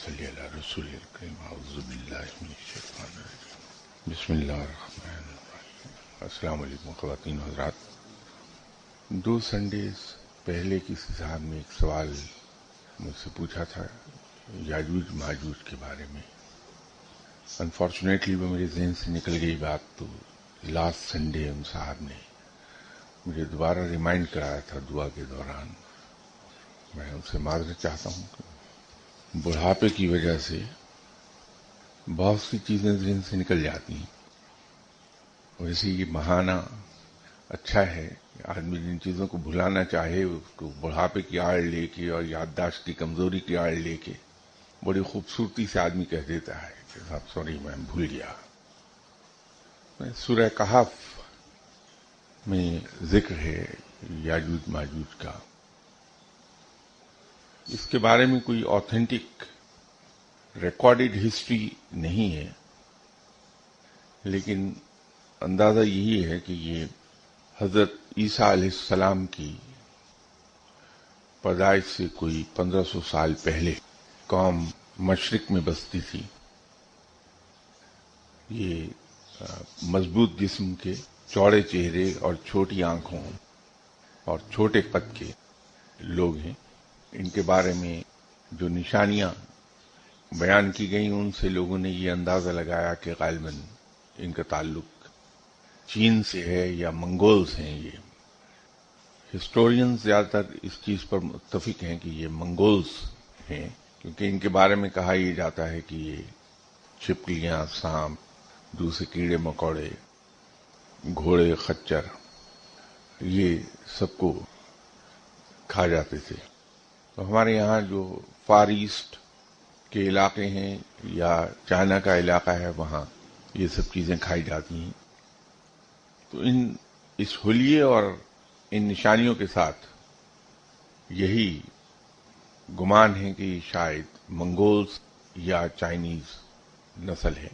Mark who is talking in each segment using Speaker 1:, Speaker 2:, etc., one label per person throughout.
Speaker 1: صلی علی رسول الکریم اعوذ باللہ من الشیطان الرجیم بسم اللہ الرحمن الرحیم۔ السلام علیکم خواتین و حضرات۔ 2 سنڈیز پہلے کسی صاحب نے ایک سوال مجھ سے پوچھا تھا یاجوج ماجوج کے بارے میں۔ انفارچونیٹلی وہ میرے ذہن سے نکل گئی بات، تو لاسٹ سنڈے ان صاحب نے مجھے دوبارہ ریمائنڈ کرایا تھا دعا کے دوران۔ میں ان سے معذرت چاہتا ہوں کہ بڑھاپے کی وجہ سے بہت سی چیزیں ذہن سے نکل جاتی ہیں۔ ویسے یہ بہانہ اچھا ہے کہ آدمی جن چیزوں کو بھلانا چاہے اس کو بڑھاپے کی آڑ لے کے اور یادداشت کی کمزوری کی آڑ لے کے بڑی خوبصورتی سے آدمی کہہ دیتا ہے کہ صاحب سوری میں بھول گیا۔ سورہ کہف میں ذکر ہے یاجوج ماجوج کا۔ اس کے بارے میں کوئی آتھینٹک ریکارڈڈ ہسٹری نہیں ہے، لیکن اندازہ یہی ہے کہ یہ حضرت عیسیٰ علیہ السلام کی پیدائش سے کوئی 1500 سال پہلے قوم مشرق میں بستی تھی۔ یہ مضبوط جسم کے، چوڑے چہرے اور چھوٹی آنکھوں اور چھوٹے قد کے لوگ ہیں۔ ان کے بارے میں جو نشانیاں بیان کی گئیں ان سے لوگوں نے یہ اندازہ لگایا کہ غالباً ان کا تعلق چین سے ہے یا منگولز ہیں۔ یہ ہسٹورینز زیادہ تر اس چیز پر متفق ہیں کہ یہ منگولز ہیں، کیونکہ ان کے بارے میں کہا یہ جاتا ہے کہ یہ چھپکلیاں، سانپ، دوسرے کیڑے مکوڑے، گھوڑے، خچر، یہ سب کو کھا جاتے تھے۔ تو ہمارے یہاں جو فار ایسٹ کے علاقے ہیں یا چائنا کا علاقہ ہے وہاں یہ سب چیزیں کھائی جاتی ہیں۔ تو اس حلیے اور ان نشانیوں کے ساتھ یہی گمان ہے کہ شاید منگولز یا چائنیز نسل ہے۔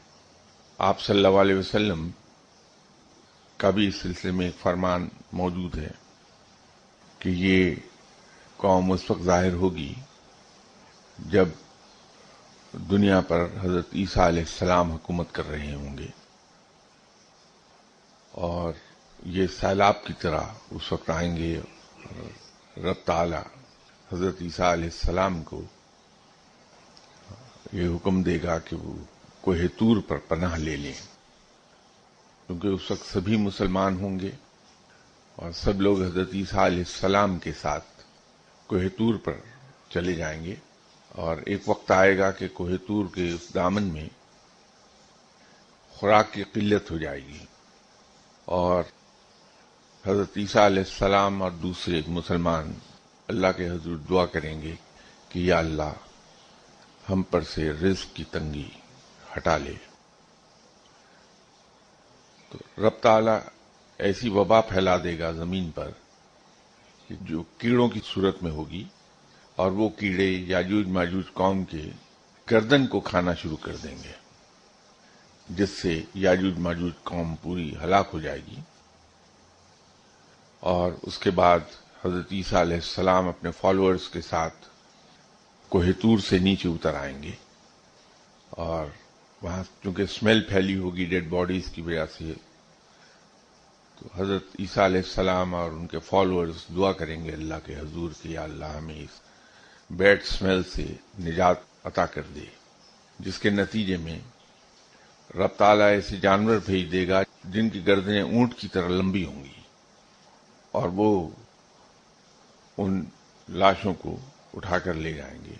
Speaker 1: آپ صلی اللہ علیہ وسلم کا بھی اس سلسلے میں ایک فرمان موجود ہے کہ یہ قوم اس وقت ظاہر ہوگی جب دنیا پر حضرت عیسیٰ علیہ السلام حکومت کر رہے ہوں گے، اور یہ سیلاب کی طرح اس وقت آئیں گے۔ رب تعالی حضرت عیسیٰ علیہ السلام کو یہ حکم دے گا کہ وہ کوہ طور پر پناہ لے لیں، کیونکہ اس وقت سبھی مسلمان ہوں گے اور سب لوگ حضرت عیسیٰ علیہ السلام کے ساتھ کوہ طور پر چلے جائیں گے، اور ایک وقت آئے گا کہ کوہ طور کے اس دامن میں خوراک کی قلت ہو جائے گی، اور حضرت عیسیٰ علیہ السلام اور دوسرے مسلمان اللہ کے حضور دعا کریں گے کہ یا اللہ ہم پر سے رزق کی تنگی ہٹا لے۔ تو رب تعالی ایسی وبا پھیلا دے گا زمین پر جو کیڑوں کی صورت میں ہوگی، اور وہ کیڑے یاجوج ماجوج قوم کے گردن کو کھانا شروع کر دیں گے، جس سے یاجوج ماجوج قوم پوری ہلاک ہو جائے گی۔ اور اس کے بعد حضرت عیسیٰ علیہ السلام اپنے فالوورز کے ساتھ کوہ طور سے نیچے اتر آئیں گے، اور وہاں چونکہ اسمیل پھیلی ہوگی ڈیڈ باڈیز کی وجہ سے، تو حضرت عیسیٰ علیہ السلام اور ان کے فالوورز دعا کریں گے اللہ کے حضور کہ یا اللہ ہمیں اس بیڈ اسمیل سے نجات عطا کر دے، جس کے نتیجے میں رب تعالیٰ ایسے جانور بھیج دے گا جن کی گردنیں اونٹ کی طرح لمبی ہوں گی، اور وہ ان لاشوں کو اٹھا کر لے جائیں گے،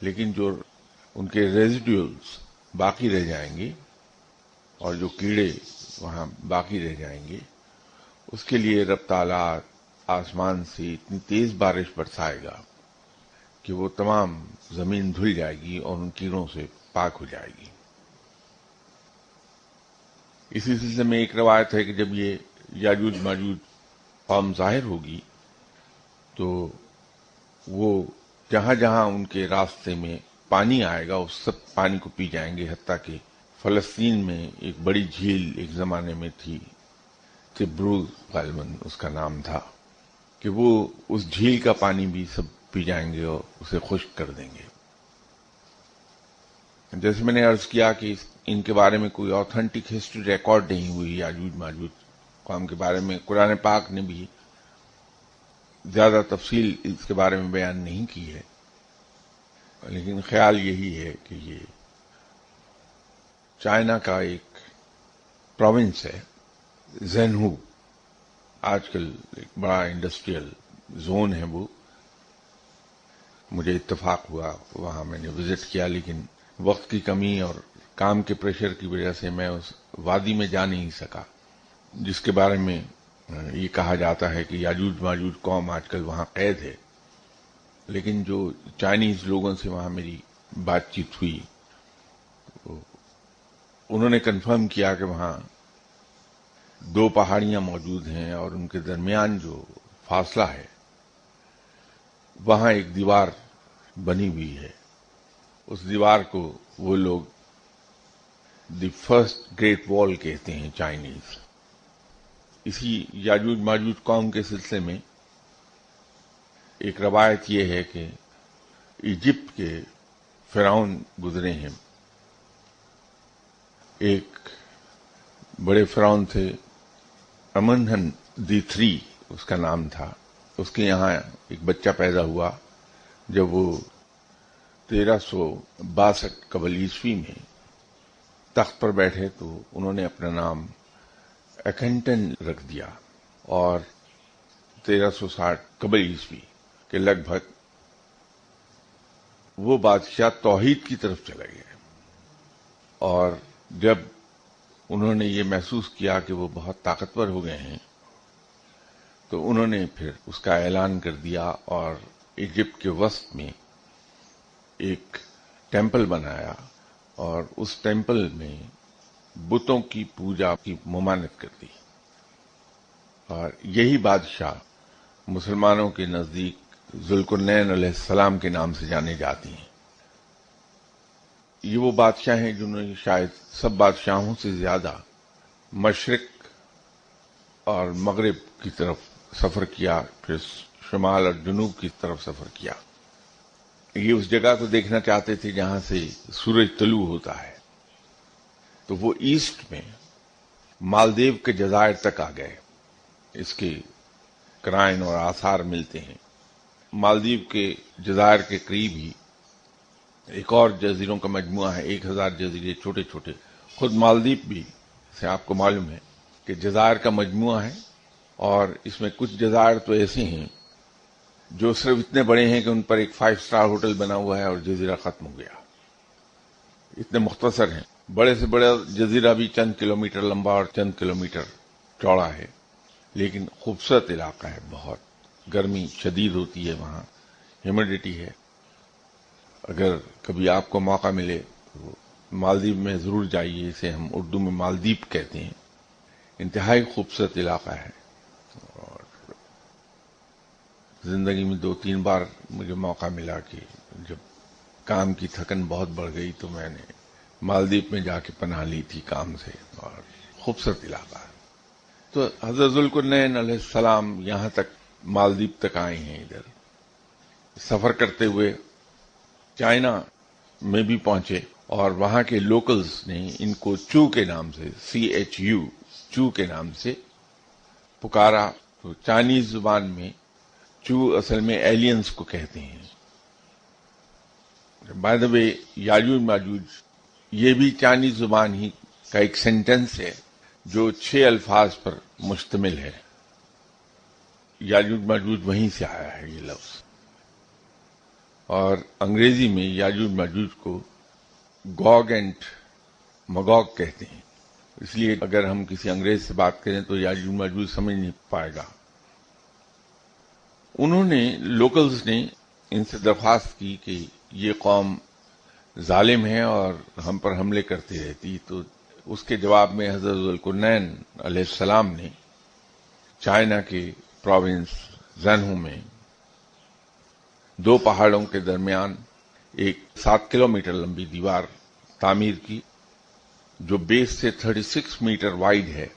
Speaker 1: لیکن جو ان کے ریزیڈیولز باقی رہ جائیں گے اور جو کیڑے وہاں باقی رہ جائیں گے، اس کے لیے رب تعالیٰ آسمان سے اتنی تیز بارش برسائے گا کہ وہ تمام زمین دھل جائے گی اور ان کیڑوں سے پاک ہو جائے گی۔ اسی سلسلے میں ایک روایت ہے کہ جب یہ یاجوج ماجوج قوم ظاہر ہوگی تو وہ جہاں جہاں ان کے راستے میں پانی آئے گا اس سب پانی کو پی جائیں گے، حتیٰ کہ فلسطین میں ایک بڑی جھیل ایک زمانے میں تھی، تبروز غالباً اس کا نام تھا، کہ وہ اس جھیل کا پانی بھی سب پی جائیں گے اور اسے خشک کر دیں گے۔ جیسے میں نے عرض کیا کہ ان کے بارے میں کوئی آتھینٹک ہسٹری ریکارڈ نہیں ہوئی یاجوج ماجوج قوم کے بارے میں. قرآن پاک نے بھی زیادہ تفصیل اس کے بارے میں بیان نہیں کی ہے، لیکن خیال یہی ہے کہ یہ چائنا کا ایک پروونس ہے، زینہو. آج کل ایک بڑا انڈسٹریل زون ہے وہ. مجھے اتفاق ہوا وہاں میں نے وزٹ کیا، لیکن وقت کی کمی اور کام کے پریشر کی وجہ سے میں اس وادی میں جا نہیں سکا، جس کے بارے میں یہ کہا جاتا ہے کہ یاجوج ماجوج قوم آج کل وہاں قید ہے. لیکن جو چائنیز لوگوں سے وہاں میری بات چیت ہوئی، انہوں نے کنفرم کیا کہ وہاں 2 پہاڑیاں موجود ہیں اور ان کے درمیان جو فاصلہ ہے وہاں ایک دیوار بنی ہوئی ہے. اس دیوار کو وہ لوگ دی فرسٹ گریٹ وال کہتے ہیں چائنیز. اسی یاجوج ماجوج قوم کے سلسلے میں ایک روایت یہ ہے کہ ایجپٹ کے فرعون گزرے ہیں. ایک بڑے فرعون تھے، امنہن دی 3 اس کا نام تھا. اس کے یہاں ایک بچہ پیدا ہوا. جب وہ 1362 قبل عیسوی میں تخت پر بیٹھے تو انہوں نے اپنا نام اکھنٹن رکھ دیا، اور 1360 قبل عیسوی کے لگ بھگ وہ بادشاہ توحید کی طرف چلے گئے. اور جب انہوں نے یہ محسوس کیا کہ وہ بہت طاقتور ہو گئے ہیں تو انہوں نے پھر اس کا اعلان کر دیا اور ایجپٹ کے وسط میں ایک ٹیمپل بنایا، اور اس ٹیمپل میں بتوں کی پوجا کی ممانعت کر دی. اور یہی بادشاہ مسلمانوں کے نزدیک ذوالقرنین علیہ السلام کے نام سے جانے جاتی ہیں. یہ وہ بادشاہ ہیں جنہوں نے شاید سب بادشاہوں سے زیادہ مشرق اور مغرب کی طرف سفر کیا، پھر شمال اور جنوب کی طرف سفر کیا. یہ اس جگہ کو دیکھنا چاہتے تھے جہاں سے سورج طلوع ہوتا ہے. تو وہ ایسٹ میں مالدیو کے جزائر تک آ گئے. اس کے کرائن اور آثار ملتے ہیں. مالدیو کے جزائر کے قریب ہی ایک اور جزیروں کا مجموعہ ہے، 1000 جزیرے چھوٹے چھوٹے. خود مالدیو بھی سے آپ کو معلوم ہے کہ جزائر کا مجموعہ ہے، اور اس میں کچھ جزائر تو ایسے ہیں جو صرف اتنے بڑے ہیں کہ ان پر ایک 5 اسٹار ہوٹل بنا ہوا ہے اور جزیرہ ختم ہو گیا. اتنے مختصر ہیں. بڑے سے بڑا جزیرہ بھی چند کلومیٹر لمبا اور چند کلومیٹر چوڑا ہے، لیکن خوبصورت علاقہ ہے. بہت گرمی شدید ہوتی ہے وہاں، ہیومیڈیٹی ہے. اگر کبھی آپ کو موقع ملے تو مالدیپ میں ضرور جائیے. اسے ہم اردو میں مالدیپ کہتے ہیں. انتہائی خوبصورت علاقہ ہے، اور زندگی میں 2-3 بار مجھے موقع ملا کہ جب کام کی تھکن بہت بڑھ گئی تو میں نے مالدیپ میں جا کے پناہ لی تھی کام سے. اور خوبصورت علاقہ ہے. تو حضرت ذوالقرنین علیہ السلام یہاں تک مالدیپ تک آئے ہیں. ادھر سفر کرتے ہوئے چائنا میں بھی پہنچے، اور وہاں کے لوکلز نے ان کو چو کے نام سے CHU چو کے نام سے پکارا. تو چائنیز زبان میں چو اصل میں ایلینز کو کہتے ہیں. بائی دا وے یاجوج ماجوج یہ بھی چائنیز زبان ہی کا ایک سینٹنس ہے جو 6 الفاظ پر مشتمل ہے. یاجوج ماجوج وہیں سے آیا ہے یہ لفظ. اور انگریزی میں یاجوج ماجوج کو گوگ اینڈ مگوگ کہتے ہیں. اس لیے اگر ہم کسی انگریز سے بات کریں تو یاجوج ماجوج سمجھ نہیں پائے گا. انہوں نے لوکلز نے ان سے درخواست کی کہ یہ قوم ظالم ہے اور ہم پر حملے کرتی رہتی. تو اس کے جواب میں حضرت ذوالقرنین علیہ السلام نے چائنا کے پروونس زینہو میں 2 پہاڑوں کے درمیان ایک 7 کلومیٹر لمبی دیوار تعمیر کی، جو بیس سے 36 میٹر وائڈ ہے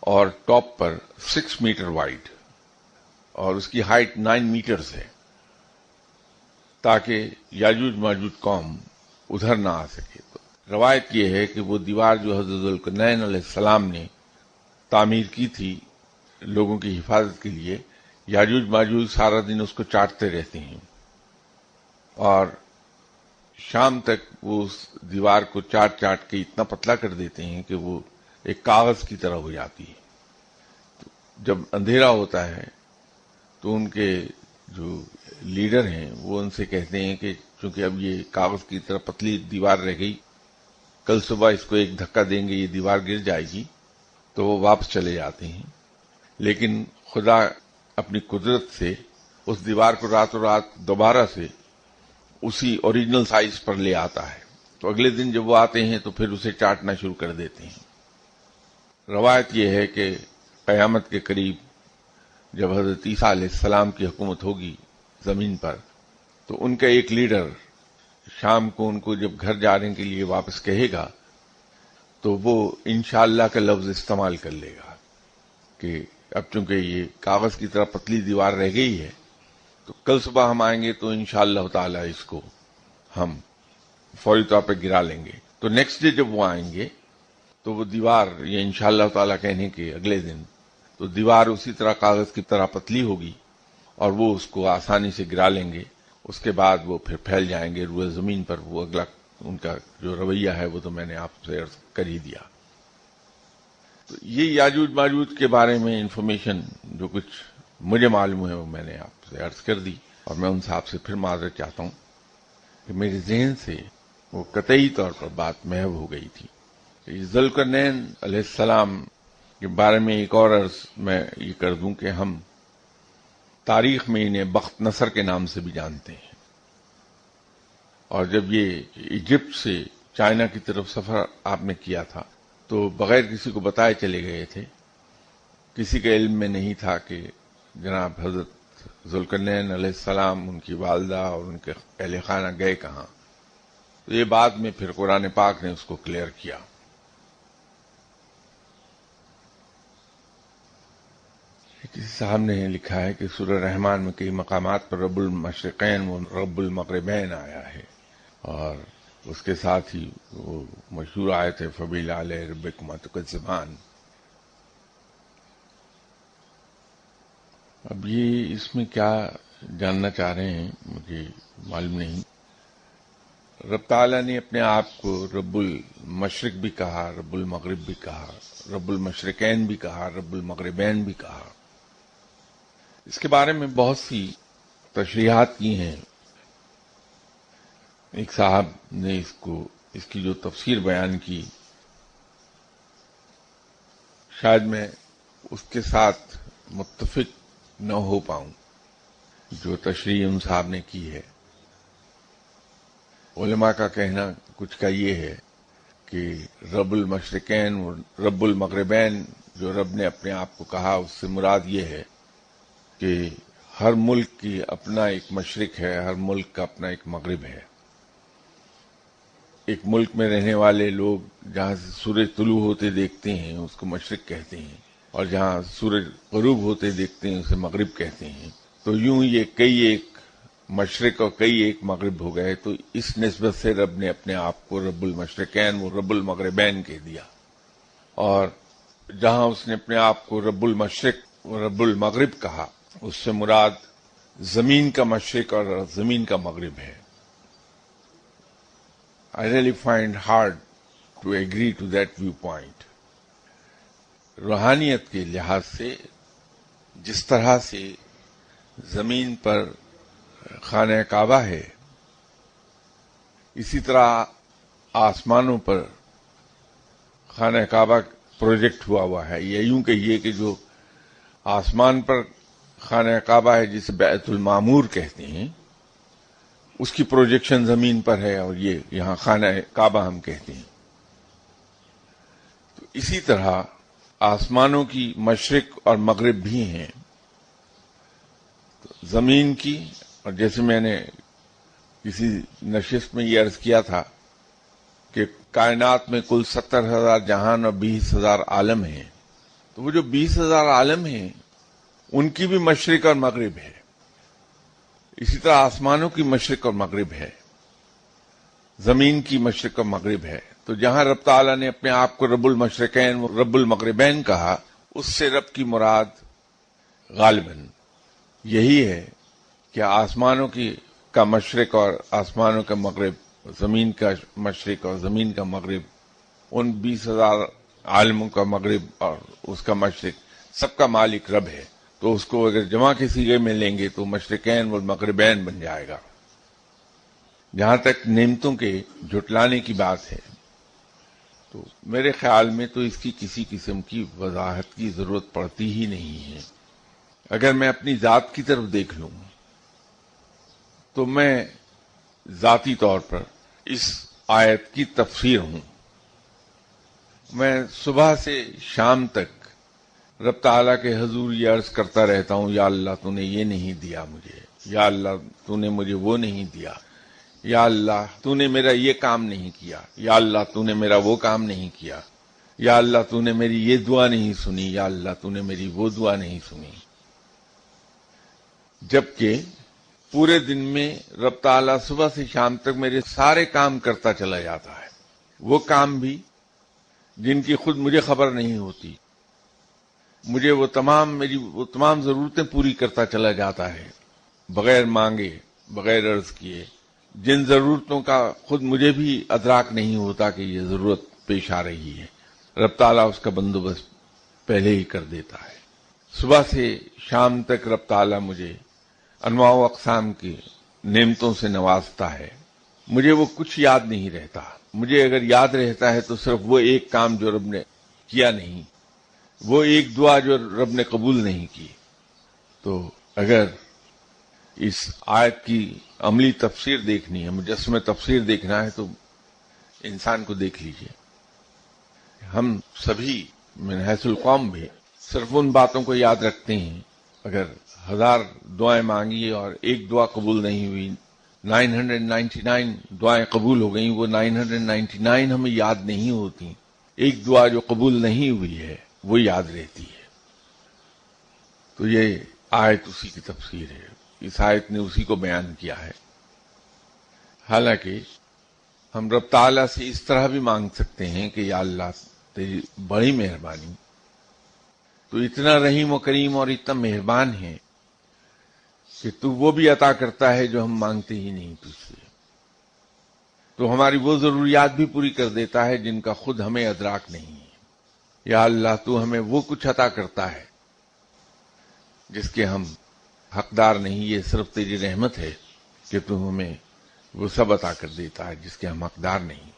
Speaker 1: اور ٹاپ پر 6 میٹر وائڈ، اور اس کی ہائٹ 9 میٹرز ہے، تاکہ یاجوج ماجوج قوم ادھر نہ آ سکے. تو روایت یہ ہے کہ وہ دیوار جو حضرت ذوالقرنین علیہ السلام نے تعمیر کی تھی لوگوں کی حفاظت کے لیے، یاجوج ماجوج سارا دن اس کو چاٹتے رہتے ہیں اور شام تک وہ اس دیوار کو چاٹ چاٹ کے اتنا پتلا کر دیتے ہیں کہ وہ ایک کاغذ کی طرح ہو جاتی ہے۔ جب اندھیرا ہوتا ہے تو ان کے جو لیڈر ہیں وہ ان سے کہتے ہیں کہ چونکہ اب یہ کاغذ کی طرح پتلی دیوار رہ گئی، کل صبح اس کو ایک دھکا دیں گے یہ دیوار گر جائے گی، تو وہ واپس چلے جاتے ہیں۔ لیکن خدا اپنی قدرت سے اس دیوار کو راتوں رات دوبارہ سے اسی اوریجنل سائز پر لے آتا ہے، تو اگلے دن جب وہ آتے ہیں تو پھر اسے چاٹنا شروع کر دیتے ہیں۔ روایت یہ ہے کہ قیامت کے قریب جب حضرت عیسیٰ علیہ السلام کی حکومت ہوگی زمین پر، تو ان کا ایک لیڈر شام کو ان کو جب گھر جانے کے لیے واپس کہے گا تو وہ انشاءاللہ کا لفظ استعمال کر لے گا کہ اب چونکہ یہ کاغذ کی طرح پتلی دیوار رہ گئی ہے تو کل صبح ہم آئیں گے تو انشاءاللہ تعالی اس کو ہم فوری طور پہ گرا لیں گے۔ تو نیکسٹ ڈے جب وہ آئیں گے تو وہ دیوار یہ انشاءاللہ تعالی کہنے کے اگلے دن تو دیوار اسی طرح کاغذ کی طرح پتلی ہوگی اور وہ اس کو آسانی سے گرا لیں گے۔ اس کے بعد وہ پھر پھیل جائیں گے روئے زمین پر۔ وہ اگلا ان کا جو رویہ ہے وہ تو میں نے آپ سے عرض کر ہی دیا۔ تو یہ یاجوج ماجوج کے بارے میں انفارمیشن جو کچھ مجھے معلوم ہے وہ میں نے آپ سے عرض کر دی، اور میں ان سے آپ سے پھر معذرت چاہتا ہوں کہ میرے ذہن سے وہ قطعی طور پر بات محو ہو گئی تھی۔ ذوالقرنین علیہ السلام کے بارے میں ایک اور عرض میں یہ کر دوں کہ ہم تاریخ میں انہیں بخت نصر کے نام سے بھی جانتے ہیں، اور جب یہ ایجپٹ سے چائنا کی طرف سفر آپ نے کیا تھا تو بغیر کسی کو بتائے چلے گئے تھے، کسی کے علم میں نہیں تھا کہ جناب حضرت ذوالقرنین علیہ السلام، ان کی والدہ اور ان کے اہل خانہ گئے کہاں۔ تو یہ بعد میں پھر قرآن پاک نے اس کو کلیئر کیا۔ کسی صاحب نے لکھا ہے کہ سورہ رحمان میں کئی مقامات پر رب المشرقین و رب المغربین آیا ہے، اور اس کے ساتھ ہی وہ مشہور آیت ہے فَبِالْعَلَيْ رَبِّكُمَا تُكَذِّبَانِ۔ اب یہ اس میں کیا جاننا چاہ رہے ہیں مجھے معلوم نہیں۔ رب تعالیٰ نے اپنے آپ کو رب المشرق بھی کہا، رب المغرب بھی کہا، رب المشرقین بھی کہا، رب المغربین بھی کہا۔ اس کے بارے میں بہت سی تشریحات کی ہیں۔ ایک صاحب نے اس کی جو تفسیر بیان کی، شاید میں اس کے ساتھ متفق نہ ہو پاؤں جو تشریح ان صاحب نے کی ہے۔ علماء کا کہنا کچھ کا یہ ہے کہ رب المشرقین اور رب المغربین جو رب نے اپنے آپ کو کہا، اس سے مراد یہ ہے کہ ہر ملک کی اپنا ایک مشرق ہے، ہر ملک کا اپنا ایک مغرب ہے۔ ایک ملک میں رہنے والے لوگ جہاں سے سورج طلوع ہوتے دیکھتے ہیں اس کو مشرق کہتے ہیں، اور جہاں سورج غروب ہوتے دیکھتے ہیں اسے مغرب کہتے ہیں۔ تو یوں یہ کئی ایک مشرق اور کئی ایک مغرب ہو گئے، تو اس نسبت سے رب نے اپنے آپ کو رب المشرقین و رب المغربین کہہ دیا، اور جہاں اس نے اپنے آپ کو رب المشرق و رب المغرب کہا اس سے مراد زمین کا مشرق اور زمین کا مغرب ہے۔ I really find hard to agree to that viewpoint۔ روحانیت کے لحاظ سے جس طرح سے زمین پر خانہ کعبہ ہے، اسی طرح آسمانوں پر خانہ کعبہ پروجیکٹ ہوا ہے۔ یہ یوں کہیے کہ جو آسمان پر خانہ کعبہ ہے جسے بیت المعمور کہتے ہیں، اس کی پروجیکشن زمین پر ہے، اور یہ یہاں خانہ کعبہ ہم کہتے ہیں۔ تو اسی طرح آسمانوں کی مشرق اور مغرب بھی ہیں، تو زمین کی، اور جیسے میں نے کسی نشست میں یہ عرض کیا تھا کہ کائنات میں کل 70,000 جہان اور 20,000 عالم ہیں، تو وہ جو 20,000 عالم ہیں ان کی بھی مشرق اور مغرب ہے۔ اسی طرح آسمانوں کی مشرق اور مغرب ہے، زمین کی مشرق و مغرب ہے، تو جہاں رب تعالیٰ نے اپنے آپ کو رب المشرقین و رب المغربین کہا، اس سے رب کی مراد غالباً یہی ہے کہ آسمانوں کا مشرق اور آسمانوں کا مغرب، زمین کا مشرق اور زمین کا مغرب، ان 20,000 عالموں کا مغرب اور اس کا مشرق، سب کا مالک رب ہے۔ تو اس کو اگر جمع کے صیغے میں لیں گے تو مشرقین والمغربین بن جائے گا۔ جہاں تک نعمتوں کے جھٹلانے کی بات ہے، تو میرے خیال میں تو اس کی کسی قسم کی وضاحت کی ضرورت پڑتی ہی نہیں ہے۔ اگر میں اپنی ذات کی طرف دیکھ لوں تو میں ذاتی طور پر اس آیت کی تفسیر ہوں۔ میں صبح سے شام تک رب تعالیٰ کے حضور یہ عرض کرتا رہتا ہوں، یا اللہ تو نے یہ نہیں دیا مجھے، یا اللہ تو نے مجھے وہ نہیں دیا، یا اللہ تو نے میرا یہ کام نہیں کیا، یا اللہ تو نے میرا وہ کام نہیں کیا، یا اللہ تو نے میری یہ دعا نہیں سنی، یا اللہ تو نے میری وہ دعا نہیں سنی۔ جبکہ پورے دن میں رب تعالیٰ صبح سے شام تک میرے سارے کام کرتا چلا جاتا ہے، وہ کام بھی جن کی خود مجھے خبر نہیں ہوتی، مجھے وہ تمام ضرورتیں پوری کرتا چلا جاتا ہے، بغیر مانگے، بغیر عرض کیے، جن ضرورتوں کا خود مجھے بھی ادراک نہیں ہوتا کہ یہ ضرورت پیش آ رہی ہے، رب تعالیٰ اس کا بندوبست پہلے ہی کر دیتا ہے۔ صبح سے شام تک رب تعالیٰ مجھے انواع و اقسام کی نعمتوں سے نوازتا ہے، مجھے وہ کچھ یاد نہیں رہتا۔ مجھے اگر یاد رہتا ہے تو صرف وہ ایک کام جو رب نے کیا نہیں، وہ ایک دعا جو رب نے قبول نہیں کی۔ تو اگر اس آیت کی عملی تفسیر دیکھنی ہے، مجسمہ تفسیر دیکھنا ہے، تو انسان کو دیکھ لیجئے۔ ہم سبھی من حیث القوم بھی صرف ان باتوں کو یاد رکھتے ہیں، اگر 1000 دعائیں مانگی اور ایک دعا قبول نہیں ہوئی، 999 دعائیں قبول ہو گئیں، وہ 999 ہمیں یاد نہیں ہوتی، ایک دعا جو قبول نہیں ہوئی ہے وہ یاد رہتی ہے۔ تو یہ آیت اسی کی تفسیر ہے، اس آیت نے اسی کو بیان کیا ہے۔ حالانکہ ہم رب تعالیٰ سے اس طرح بھی مانگ سکتے ہیں کہ یا اللہ تیری بڑی مہربانی، تو اتنا رحیم و کریم اور اتنا مہربان ہے کہ تو وہ بھی عطا کرتا ہے جو ہم مانگتے ہی نہیں تجھ سے، تو ہماری وہ ضروریات بھی پوری کر دیتا ہے جن کا خود ہمیں ادراک نہیں ہے۔ یا اللہ تو ہمیں وہ کچھ عطا کرتا ہے جس کے ہم حقدار نہیں، یہ صرف تیری رحمت ہے کہ تو ہمیں وہ سب عطا کر دیتا ہے جس کے ہم حقدار نہیں۔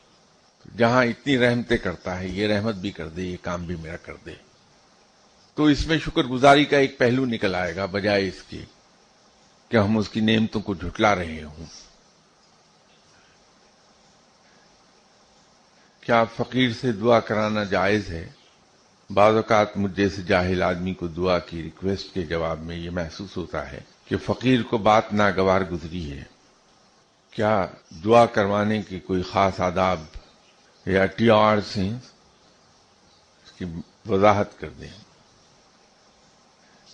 Speaker 1: جہاں اتنی رحمتیں کرتا ہے، یہ رحمت بھی کر دے، یہ کام بھی میرا کر دے، تو اس میں شکر گزاری کا ایک پہلو نکل آئے گا، بجائے اس کے کہ ہم اس کی نعمتوں کو جھٹلا رہے ہوں۔ کیا فقیر سے دعا کرانا جائز ہے؟ بعض اوقات مجھ جیسے جاہل آدمی کو دعا کی ریکویسٹ کے جواب میں یہ محسوس ہوتا ہے کہ فقیر کو بات ناگوار گزری ہے۔ کیا دعا کروانے کے کوئی خاص آداب یا ٹی آرز ہیں؟ اس کی وضاحت کر دیں۔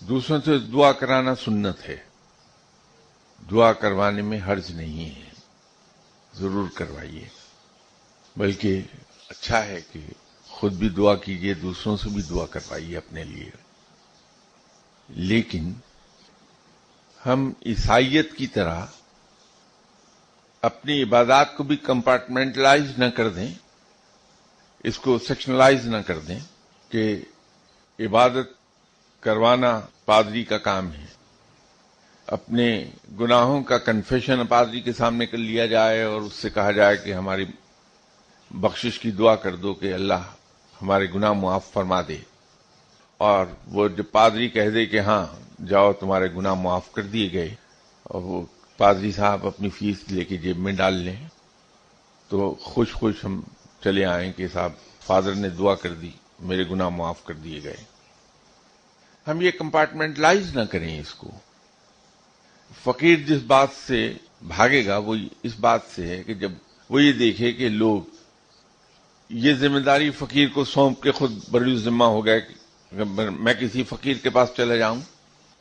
Speaker 1: دوسروں سے دعا کرانا سنت ہے، دعا کروانے میں حرج نہیں ہے، ضرور کروائیے، بلکہ اچھا ہے کہ خود بھی دعا کیجئے، دوسروں سے بھی دعا کروائیے اپنے لیے۔ لیکن ہم عیسائیت کی طرح اپنی عبادات کو بھی کمپارٹمنٹلائز نہ کر دیں، اس کو سیکشنلائز نہ کر دیں کہ عبادت کروانا پادری کا کام ہے، اپنے گناہوں کا کنفیشن پادری کے سامنے کر لیا جائے اور اس سے کہا جائے کہ ہماری بخشش کی دعا کر دو کہ اللہ ہمارے گناہ معاف فرما دے، اور وہ جب پادری کہہ دے کہ ہاں جاؤ تمہارے گناہ معاف کر دیے گئے، اور وہ پادری صاحب اپنی فیس لے کے جیب میں ڈال لیں، تو خوش خوش ہم چلے آئیں کہ صاحب فادر نے دعا کر دی، میرے گناہ معاف کر دیے گئے۔ ہم یہ کمپارٹمنٹلائز نہ کریں اس کو۔ فقیر جس بات سے بھاگے گا وہ اس بات سے ہے کہ جب وہ یہ دیکھے کہ لوگ یہ ذمہ داری فقیر کو سونپ کے خود بری ذمہ ہو گئے کہ میں کسی فقیر کے پاس چلا جاؤں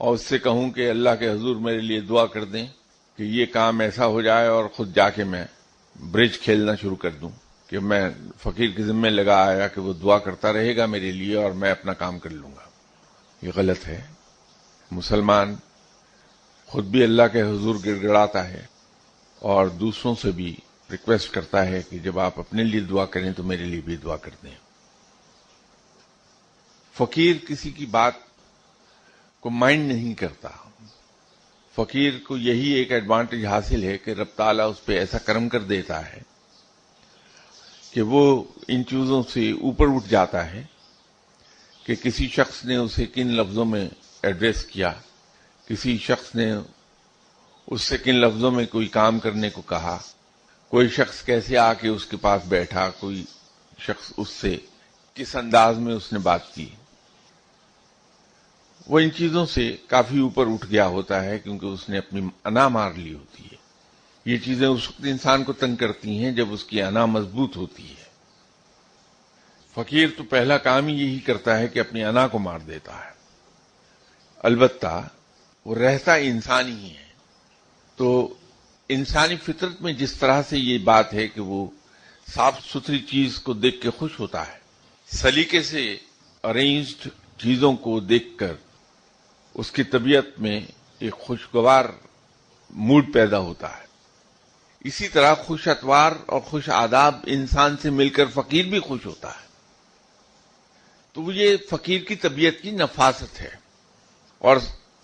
Speaker 1: اور اس سے کہوں کہ اللہ کے حضور میرے لیے دعا کر دیں کہ یہ کام ایسا ہو جائے، اور خود جا کے میں برج کھیلنا شروع کر دوں کہ میں فقیر کے ذمہ لگا آیا کہ وہ دعا کرتا رہے گا میرے لیے اور میں اپنا کام کر لوں گا. یہ غلط ہے. مسلمان خود بھی اللہ کے حضور گڑ گڑاتا ہے اور دوسروں سے بھی ریکویسٹ کرتا ہے کہ جب آپ اپنے لیے دعا کریں تو میرے لیے بھی دعا کر دیں. فقیر کسی کی بات کو مائنڈ نہیں کرتا. فقیر کو یہی ایک ایڈوانٹیج حاصل ہے کہ رب تعالیٰ اس پہ ایسا کرم کر دیتا ہے کہ وہ ان چیزوں سے اوپر اٹھ جاتا ہے کہ کسی شخص نے اسے کن لفظوں میں ایڈریس کیا، کسی شخص نے اس سے کن لفظوں میں کوئی کام کرنے کو کہا، کوئی شخص کیسے آ کے اس کے پاس بیٹھا، کوئی شخص اس سے کس انداز میں اس نے بات کی. وہ ان چیزوں سے کافی اوپر اٹھ گیا ہوتا ہے کیونکہ اس نے اپنی انا مار لی ہوتی ہے. یہ چیزیں اس وقت انسان کو تنگ کرتی ہیں جب اس کی انا مضبوط ہوتی ہے. فقیر تو پہلا کام ہی یہی کرتا ہے کہ اپنی انا کو مار دیتا ہے. البتہ وہ رہتا انسان ہی ہے. تو انسانی فطرت میں جس طرح سے یہ بات ہے کہ وہ صاف ستھری چیز کو دیکھ کے خوش ہوتا ہے، سلیقے سے ارینجڈ چیزوں کو دیکھ کر اس کی طبیعت میں ایک خوشگوار موڈ پیدا ہوتا ہے، اسی طرح خوش اتوار اور خوش آداب انسان سے مل کر فقیر بھی خوش ہوتا ہے. تو یہ فقیر کی طبیعت کی نفاست ہے، اور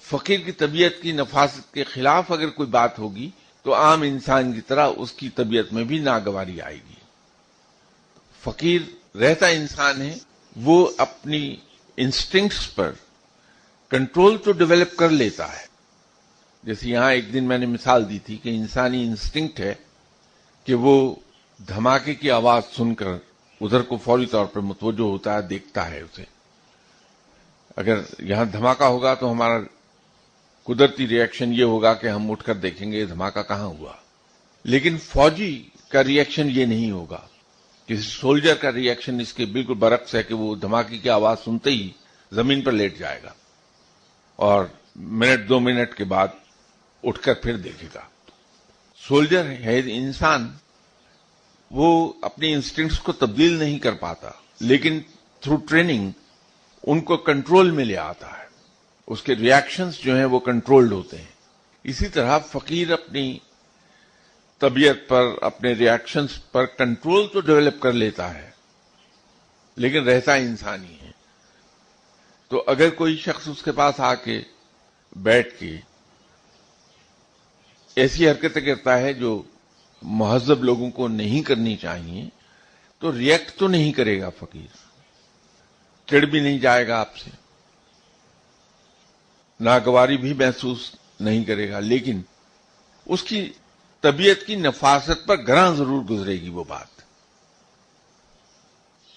Speaker 1: فقیر کی طبیعت کی نفاست کے خلاف اگر کوئی بات ہوگی تو عام انسان کی طرح اس کی طبیعت میں بھی ناگواری آئے گی. فقیر رہتا انسان ہے، وہ اپنی انسٹنکٹس پر کنٹرول تو ڈیولپ کر لیتا ہے. جیسے یہاں ایک دن میں نے مثال دی تھی کہ انسانی انسٹنکٹ ہے کہ وہ دھماکے کی آواز سن کر ادھر کو فوری طور پر متوجہ ہوتا ہے، دیکھتا ہے اسے. اگر یہاں دھماکہ ہوگا تو ہمارا قدرتی ری ایکشن یہ ہوگا کہ ہم اٹھ کر دیکھیں گے دھماکہ کہاں ہوا. لیکن فوجی کا ری ایکشن یہ نہیں ہوگا. کسی سولجر کا ری ایکشن اس کے بالکل برعکس ہے کہ وہ دھماکے کی آواز سنتے ہی زمین پر لیٹ جائے گا اور منٹ 2 منٹ کے بعد اٹھ کر پھر دیکھے گا. سولجر ہے انسان، وہ اپنی انسٹنکٹس کو تبدیل نہیں کر پاتا، لیکن تھرو ٹریننگ ان کو کنٹرول میں لے آتا ہے. اس کے ری ایکشنز جو ہیں وہ کنٹرولڈ ہوتے ہیں. اسی طرح فقیر اپنی طبیعت پر، اپنے ری ایکشنز پر کنٹرول تو ڈیولپ کر لیتا ہے لیکن رہتا انسان ہی ہے. تو اگر کوئی شخص اس کے پاس آ کے بیٹھ کے ایسی حرکتیں کرتا ہے جو مہذب لوگوں کو نہیں کرنی چاہیے تو ریئیکٹ تو نہیں کرے گا فقیر، چڑ بھی نہیں جائے گا آپ سے، ناگواری بھی محسوس نہیں کرے گا، لیکن اس کی طبیعت کی نفاست پر گراں ضرور گزرے گی وہ بات.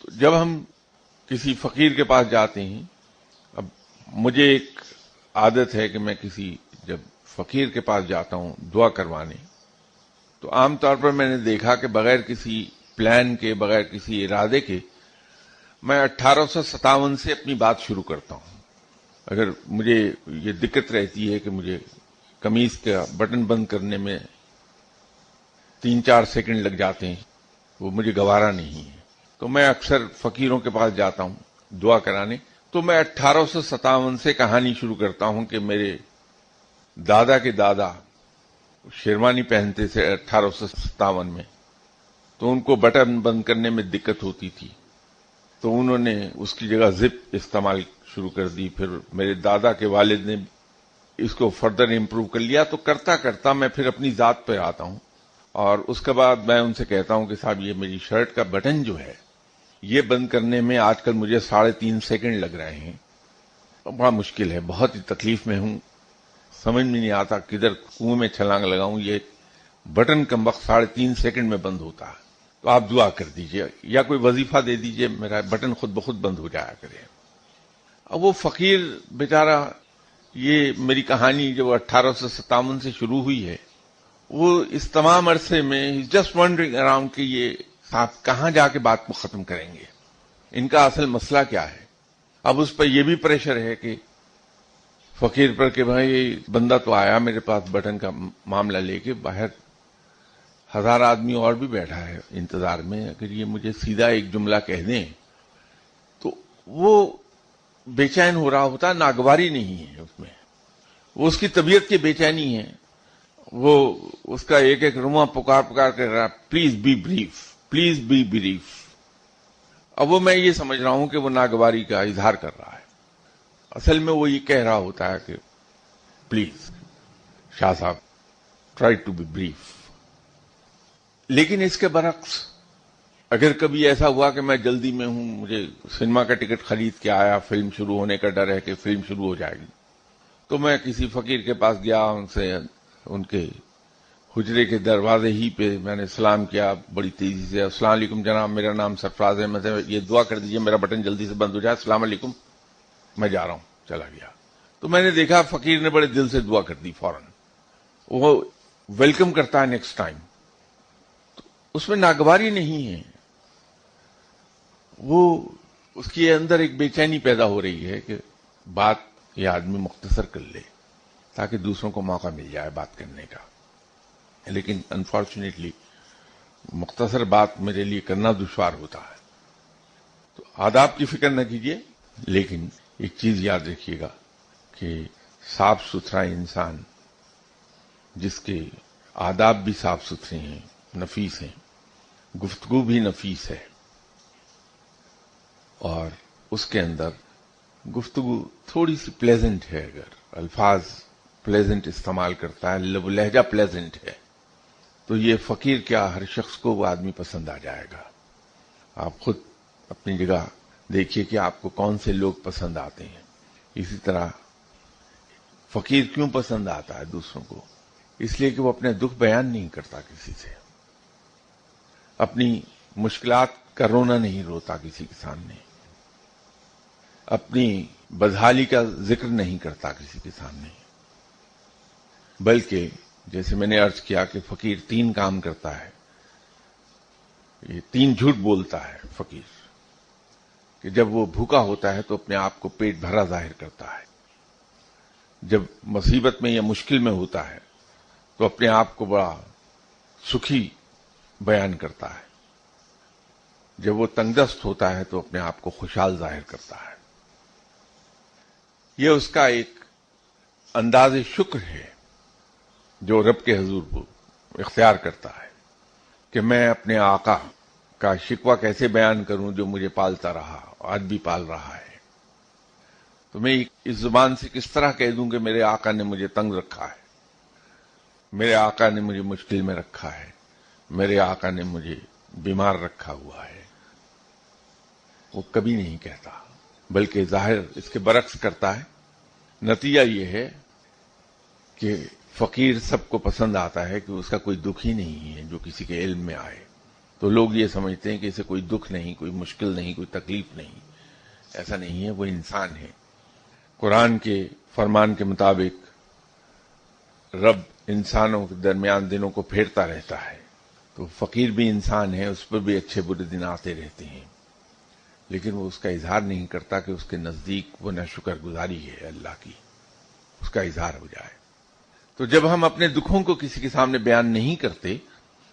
Speaker 1: تو جب ہم کسی فقیر کے پاس جاتے ہیں، اب مجھے ایک عادت ہے کہ میں جب فقیر کے پاس جاتا ہوں دعا کروانے، تو عام طور پر میں نے دیکھا کہ بغیر کسی پلان کے، بغیر کسی ارادے کے، میں 1857 سے اپنی بات شروع کرتا ہوں. اگر مجھے یہ دقت رہتی ہے کہ مجھے قمیض کا بٹن بند کرنے میں 3-4 سیکنڈ لگ جاتے ہیں، وہ مجھے گوارا نہیں ہے، تو میں اکثر فقیروں کے پاس جاتا ہوں دعا کرانے. تو میں 1857 سے کہانی شروع کرتا ہوں کہ میرے دادا کے دادا شیروانی پہنتے تھے 1857 میں، تو ان کو بٹن بند کرنے میں دقت ہوتی تھی، تو انہوں نے اس کی جگہ زپ استعمال شروع کر دی. پھر میرے دادا کے والد نے اس کو فردر امپروو کر لیا. تو کرتا کرتا میں پھر اپنی ذات پہ آتا ہوں اور اس کے بعد میں ان سے کہتا ہوں کہ صاحب یہ میری شرٹ کا بٹن جو ہے یہ بند کرنے میں آج کل مجھے 3.5 سیکنڈ لگ رہے ہیں، بڑا مشکل ہے، بہت ہی تکلیف میں ہوں، سمجھ میں نہیں آتا کدھر کنویں میں چھلانگ لگاؤں، یہ بٹن کم وقت 3.5 سیکنڈ میں بند ہوتا ہے. تو آپ دعا کر دیجئے یا کوئی وظیفہ دے دیجئے میرا بٹن خود بخود بند ہو جایا کرے. اب وہ فقیر بیچارہ، یہ میری کہانی جو 1857 سے شروع ہوئی ہے، وہ اس تمام عرصے میں جسٹ ونڈرنگ اراؤنڈ کہ یہ صاحب کہاں جا کے بات کو ختم کریں گے، ان کا اصل مسئلہ کیا ہے. اب اس پر یہ بھی پریشر ہے کہ فقیر پر کہ بھائی بندہ تو آیا میرے پاس بٹن کا معاملہ لے کے، باہر 1000 آدمی اور بھی بیٹھا ہے انتظار میں، اگر یہ مجھے سیدھا ایک جملہ کہہ دیں تو وہ بے چین ہو رہا ہوتا، ناگواری نہیں ہے اس میں، وہ اس کی طبیعت کی بے چینی ہے، وہ اس کا ایک ایک رواں پکار پکار کر رہا، please be brief, please be brief. اب وہ میں یہ سمجھ رہا ہوں کہ وہ ناگواری کا اظہار کر رہا ہے، اصل میں وہ یہ کہہ رہا ہوتا ہے کہ پلیز شاہ صاحب ٹرائی ٹو بی بریف۔ لیکن اس کے برعکس اگر کبھی ایسا ہوا کہ میں جلدی میں ہوں، مجھے سنیما کا ٹکٹ خرید کے آیا، فلم شروع ہونے کا ڈر ہے کہ فلم شروع ہو جائے گی، تو میں کسی فقیر کے پاس گیا، ان سے ان کے حجرے کے دروازے ہی پہ میں نے سلام کیا بڑی تیزی سے، السلام علیکم جناب، میرا نام سرفراز احمد ہے، یہ دعا کر دیجئے میرا بٹن جلدی سے بند ہو جائے، السلام علیکم، میں جا رہا ہوں، چلا گیا۔ تو میں نے دیکھا فقیر نے بڑے دل سے دعا کر دی، فوراً وہ ویلکم کرتا ہے نیکسٹ ٹائم، اس میں ناگواری نہیں ہے، وہ اس کے اندر ایک بے چینی پیدا ہو رہی ہے کہ بات یہ آدمی مختصر کر لے تاکہ دوسروں کو موقع مل جائے بات کرنے کا، لیکن انفارچونیٹلی مختصر بات میرے لیے کرنا دشوار ہوتا ہے۔ تو آداب کی فکر نہ کیجیے، لیکن ایک چیز یاد رکھیے گا کہ صاف ستھرا انسان جس کے آداب بھی صاف ستھرے ہیں، نفیس ہیں، گفتگو بھی نفیس ہے، اور اس کے اندر گفتگو تھوڑی سی پلیزنٹ ہے، اگر الفاظ پلیزنٹ استعمال کرتا ہے، لہجہ پلیزنٹ ہے، تو یہ فقیر کیا ہر شخص کو وہ آدمی پسند آ جائے گا۔ آپ خود اپنی جگہ دیکھیے کہ آپ کو کون سے لوگ پسند آتے ہیں۔ اسی طرح فقیر کیوں پسند آتا ہے دوسروں کو؟ اس لیے کہ وہ اپنے دکھ بیان نہیں کرتا کسی سے، اپنی مشکلات کا رونا نہیں روتا کسی کے سامنے، اپنی بدحالی کا ذکر نہیں کرتا کسی کے سامنے، بلکہ جیسے میں نے عرض کیا کہ فقیر 3 کام کرتا ہے، یہ 3 جھوٹ بولتا ہے فقیر، کہ جب وہ بھوکا ہوتا ہے تو اپنے آپ کو پیٹ بھرا ظاہر کرتا ہے، جب مصیبت میں یا مشکل میں ہوتا ہے تو اپنے آپ کو بڑا سکھی بیان کرتا ہے، جب وہ تنگ دست ہوتا ہے تو اپنے آپ کو خوشحال ظاہر کرتا ہے۔ یہ اس کا ایک انداز شکر ہے جو رب کے حضور کو اختیار کرتا ہے کہ میں اپنے آقا کا شکوہ کیسے بیان کروں جو مجھے پالتا رہا، آج بھی پال رہا ہے، تو میں اس زبان سے کس طرح کہہ دوں کہ میرے آقا نے مجھے تنگ رکھا ہے، میرے آقا نے مجھے مشکل میں رکھا ہے، میرے آقا نے مجھے بیمار رکھا ہوا ہے۔ وہ کبھی نہیں کہتا، بلکہ ظاہر اس کے برعکس کرتا ہے۔ نتیجہ یہ ہے کہ فقیر سب کو پسند آتا ہے کہ اس کا کوئی دکھ ہی نہیں ہے جو کسی کے علم میں آئے، تو لوگ یہ سمجھتے ہیں کہ اسے کوئی دکھ نہیں، کوئی مشکل نہیں، کوئی تکلیف نہیں، ایسا نہیں ہے، وہ انسان ہے۔ قرآن کے فرمان کے مطابق رب انسانوں کے درمیان دنوں کو پھیرتا رہتا ہے، تو فقیر بھی انسان ہے، اس پر بھی اچھے برے دن آتے رہتے ہیں، لیکن وہ اس کا اظہار نہیں کرتا کہ اس کے نزدیک وہ نہ شکر گزاری ہے اللہ کی، اس کا اظہار ہو جائے۔ تو جب ہم اپنے دکھوں کو کسی کے سامنے بیان نہیں کرتے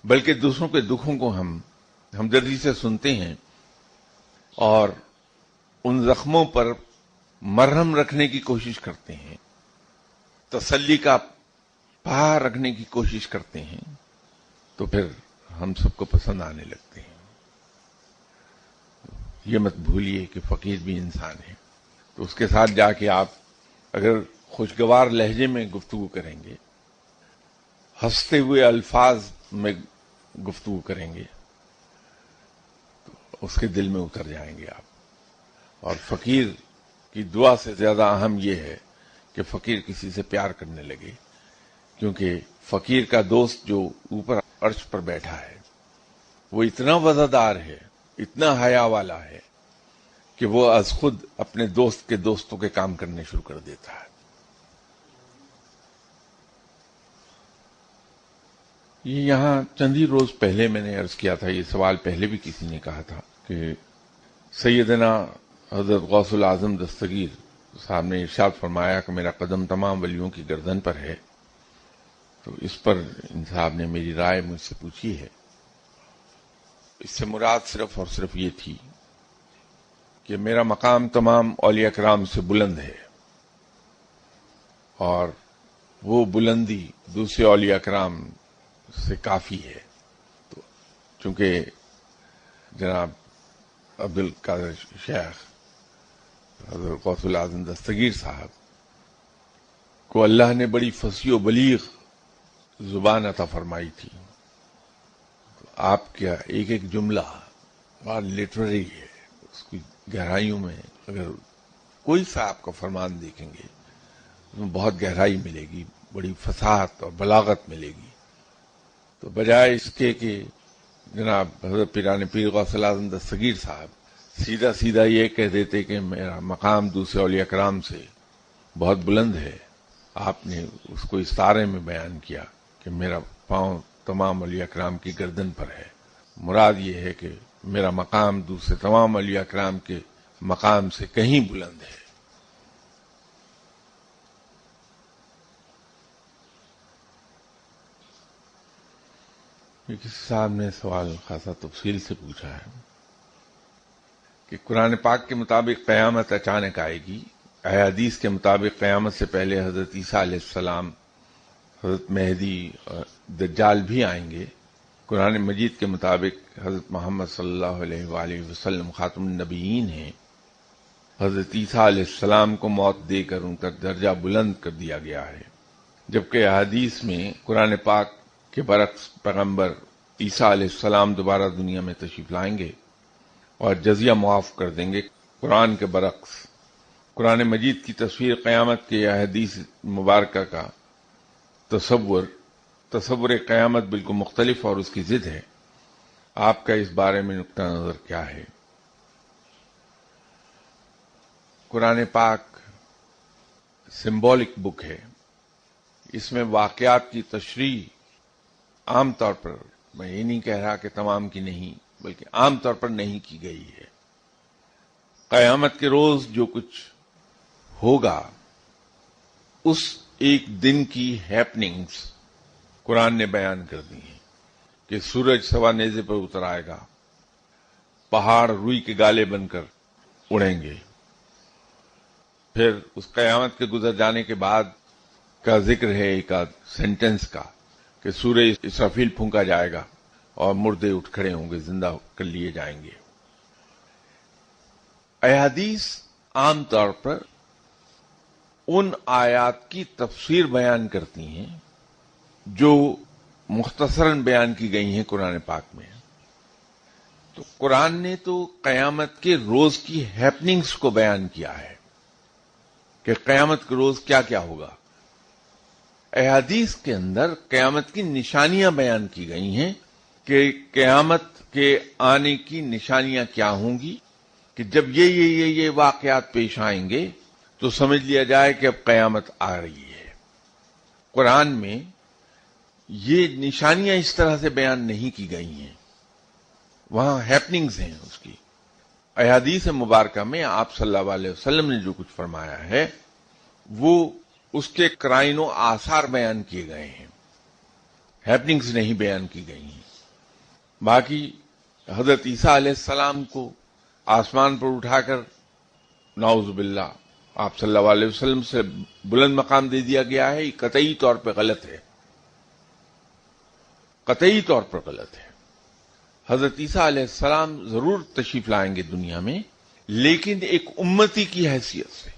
Speaker 1: بلکہ دوسروں کے دکھوں کو ہم ہمدردی سے سنتے ہیں اور ان زخموں پر مرہم رکھنے کی کوشش کرتے ہیں، تسلی کا پہا رکھنے کی کوشش کرتے ہیں، تو پھر ہم سب کو پسند آنے لگتے ہیں۔ یہ مت بھولیے کہ فقیر بھی انسان ہے، تو اس کے ساتھ جا کے آپ اگر خوشگوار لہجے میں گفتگو کریں گے، ہنستے ہوئے الفاظ میں گفتگو کریں گے، تو اس کے دل میں اتر جائیں گے آپ۔ اور فقیر کی دعا سے زیادہ اہم یہ ہے کہ فقیر کسی سے پیار کرنے لگے، کیونکہ فقیر کا دوست جو اوپر عرش پر بیٹھا ہے وہ اتنا وفادار ہے، اتنا حیا والا ہے کہ وہ از خود اپنے دوست کے دوستوں کے کام کرنے شروع کر دیتا ہے۔ یہ یہاں چند ہی روز پہلے میں نے عرض کیا تھا، یہ سوال پہلے بھی کسی نے کہا تھا کہ سیدنا حضرت غوث العظم دستگیر صاحب نے ارشاد فرمایا کہ میرا قدم تمام ولیوں کی گردن پر ہے، تو اس پر ان صاحب نے میری رائے مجھ سے پوچھی ہے. اس سے مراد صرف اور صرف یہ تھی کہ میرا مقام تمام اولیاء کرام سے بلند ہے، اور وہ بلندی دوسرے اولیاء کرام سے کافی ہے. تو چونکہ جناب عبد القادر شیخ حضرت غوث العظم دستگیر صاحب کو اللہ نے بڑی فصیح و بلیغ زبان عطا فرمائی تھی، تو آپ کا ایک ایک جملہ بہت لٹریری ہے. اس کی گہرائیوں میں اگر کوئی سا آپ کا فرمان دیکھیں گے اس میں بہت گہرائی ملے گی، بڑی فصاحت اور بلاغت ملے گی. تو بجائے اس کے کہ جناب حضرت پیران پیر غوث العظم دستگیر صاحب سیدھا سیدھا یہ کہہ دیتے کہ میرا مقام دوسرے اولیاء کرام سے بہت بلند ہے، آپ نے اس کو استعارے میں بیان کیا کہ میرا پاؤں تمام اولیاء کرام کی گردن پر ہے. مراد یہ ہے کہ میرا مقام دوسرے تمام اولیاء کرام کے مقام سے کہیں بلند ہے. کسی صاحب نے سوال خاصا تفصیل سے پوچھا ہے کہ قرآن پاک کے مطابق قیامت اچانک آئے گی، احادیث کے مطابق قیامت سے پہلے حضرت عیسیٰ علیہ السلام، حضرت مہدی اور دجال بھی آئیں گے. قرآن مجید کے مطابق حضرت محمد صلی اللہ علیہ وآلہ وسلم خاتم النبیین ہیں. حضرت عیسیٰ علیہ السلام کو موت دے کر ان کا درجہ بلند کر دیا گیا ہے، جبکہ احادیث میں قرآن پاک کے برعکس پیغمبر عیسیٰ علیہ السلام دوبارہ دنیا میں تشریف لائیں گے اور جزیہ معاف کر دیں گے. قرآن کے برعکس قرآن مجید کی تصویر قیامت کے احادیث مبارکہ کا تصور قیامت بالکل مختلف اور اس کی ضد ہے. آپ کا اس بارے میں نقطہ نظر کیا ہے؟ قرآن پاک سمبولک بک ہے، اس میں واقعات کی تشریح عام طور پر، میں یہ نہیں کہہ رہا کہ تمام کی نہیں، بلکہ عام طور پر نہیں کی گئی ہے. قیامت کے روز جو کچھ ہوگا اس ایک دن کی ہیپننگز قرآن نے بیان کر دی ہیں کہ سورج سوا نیزے پر اتر آئے گا، پہاڑ روئی کے گالے بن کر اڑیں گے. پھر اس قیامت کے گزر جانے کے بعد کا ذکر ہے ایک سینٹنس کا کہ سورج اسرافیل پھونکا جائے گا اور مردے اٹھ کھڑے ہوں گے، زندہ کر لیے جائیں گے. احادیث عام طور پر ان آیات کی تفسیر بیان کرتی ہیں جو مختصراً بیان کی گئی ہیں قرآن پاک میں. تو قرآن نے تو قیامت کے روز کی ہیپننگز کو بیان کیا ہے کہ قیامت کے روز کیا کیا ہوگا. احادیث کے اندر قیامت کی نشانیاں بیان کی گئی ہیں کہ قیامت کے آنے کی نشانیاں کیا ہوں گی، کہ جب یہ واقعات پیش آئیں گے تو سمجھ لیا جائے کہ اب قیامت آ رہی ہے. قرآن میں یہ نشانیاں اس طرح سے بیان نہیں کی گئی ہیں، وہاں ہیپننگز ہیں اس کی. احادیث مبارکہ میں آپ صلی اللہ علیہ وسلم نے جو کچھ فرمایا ہے وہ اس کے قرائن و آثار بیان کیے گئے ہیں، ہیپننگز نہیں بیان کی گئی ہیں. باقی حضرت عیسیٰ علیہ السلام کو آسمان پر اٹھا کر نعوذ باللہ آپ صلی اللہ علیہ وسلم سے بلند مقام دے دیا گیا ہے، یہ قطعی طور پہ غلط ہے، قطعی طور پر غلط ہے. حضرت عیسیٰ علیہ السلام ضرور تشریف لائیں گے دنیا میں، لیکن ایک امتی کی حیثیت سے،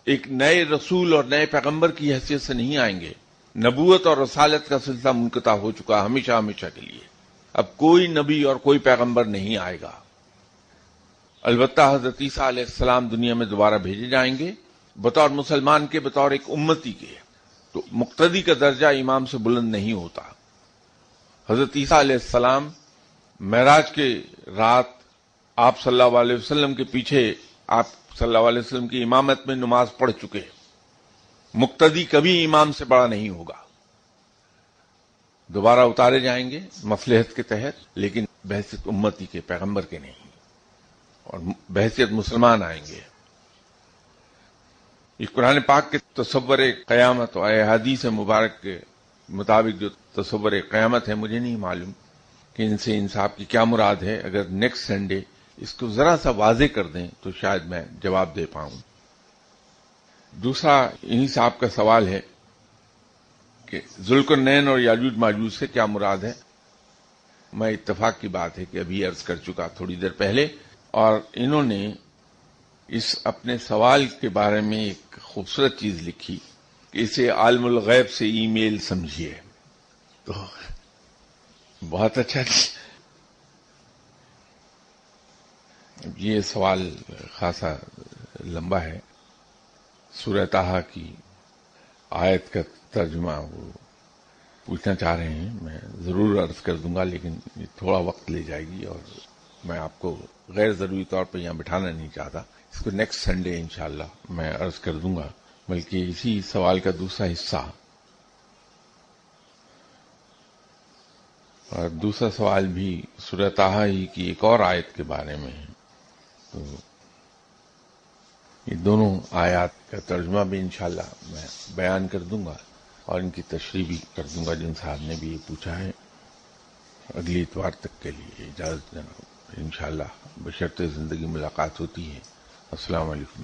Speaker 1: ایک نئے رسول اور نئے پیغمبر کی حیثیت سے نہیں آئیں گے. نبوت اور رسالت کا سلسلہ منقطع ہو چکا ہمیشہ ہمیشہ کے لیے. اب کوئی نبی اور کوئی پیغمبر نہیں آئے گا. البتہ حضرت عیسیٰ علیہ السلام دنیا میں دوبارہ بھیجے جائیں گے بطور مسلمان کے، بطور ایک امتی کے. تو مقتدی کا درجہ امام سے بلند نہیں ہوتا. حضرت عیسیٰ علیہ السلام معراج کے رات آپ صلی اللہ علیہ وسلم کے پیچھے آپ صلی اللہ علیہ وسلم کی امامت میں نماز پڑھ چکے. مقتدی کبھی امام سے بڑا نہیں ہوگا. دوبارہ اتارے جائیں گے مصلحت کے تحت، لیکن بحیثیت امتی کے، پیغمبر کے نہیں، اور بحیثیت مسلمان آئیں گے. اس قرآن پاک کے تصور قیامت اور احادیث مبارک کے مطابق جو تصور قیامت ہے، مجھے نہیں معلوم کہ ان سے انصاف کی کیا مراد ہے. اگر نیکسٹ سنڈے اس کو ذرا سا واضح کر دیں تو شاید میں جواب دے پاؤں. دوسرا انہی صاحب کا سوال ہے کہ ذوالقرنین اور یاجوج ماجوج سے کیا مراد ہے. میں اتفاق کی بات ہے کہ ابھی عرض کر چکا تھوڑی دیر پہلے، اور انہوں نے اس اپنے سوال کے بارے میں ایک خوبصورت چیز لکھی کہ اسے عالم الغیب سے ای میل سمجھیے. تو بہت اچھا. یہ سوال خاصا لمبا ہے. سورہ طٰہٰ کی آیت کا ترجمہ وہ پوچھنا چاہ رہے ہیں، میں ضرور عرض کر دوں گا، لیکن یہ تھوڑا وقت لے جائے گی اور میں آپ کو غیر ضروری طور پہ یہاں بٹھانا نہیں چاہتا. اس کو نیکسٹ سنڈے انشاءاللہ میں عرض کر دوں گا. بلکہ اسی سوال کا دوسرا حصہ، اور دوسرا سوال بھی سورہ طٰہٰ ہی کی ایک اور آیت کے بارے میں ہے. تو یہ دونوں آیات کا ترجمہ بھی انشاءاللہ میں بیان کر دوں گا اور ان کی تشریح بھی کر دوں گا جن صاحب نے بھی یہ پوچھا ہے. اگلی اتوار تک کے لیے اجازت جناب، انشاءاللہ بشرط زندگی ملاقات ہوتی ہے. السلام علیکم.